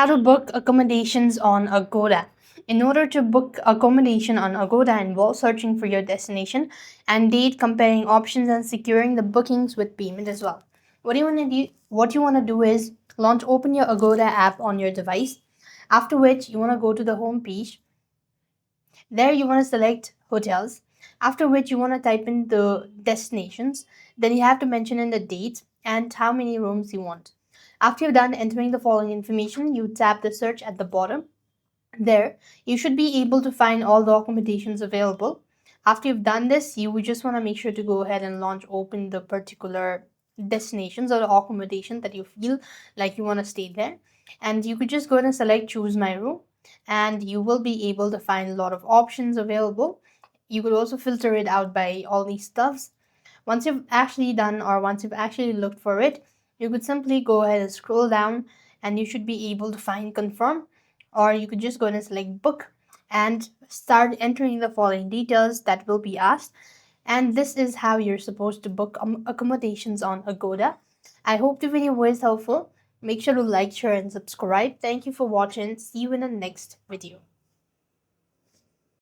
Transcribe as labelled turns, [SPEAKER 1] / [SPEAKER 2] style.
[SPEAKER 1] How to book accommodations on Agoda. In order to book accommodation on Agoda involves searching for your destination and date, comparing options, and securing the bookings with payment as well. What you want to do is open your Agoda app on your device. After which you want to go to the home page. There you want to select hotels. After which you want to type in the destinations. Then you have to mention in the date and how many rooms you want. After you're done entering the following information, you tap the search at the bottom. There, you should be able to find all the accommodations available. After you've done this, you would just want to make sure to go ahead and open the particular destinations or the accommodation that you feel like you want to stay there. And you could just go ahead and select choose my room, and you will be able to find a lot of options available. You could also filter it out by all these stuffs. Once you've actually done, or once you've actually looked for it, you could simply go ahead and scroll down, and you should be able to find confirm, or you could just go ahead and select book and start entering the following details that will be asked. And this is how you're supposed to book accommodations on Agoda. I hope the video was helpful. Make sure to like, share, and subscribe. Thank you for watching. See you in the next video.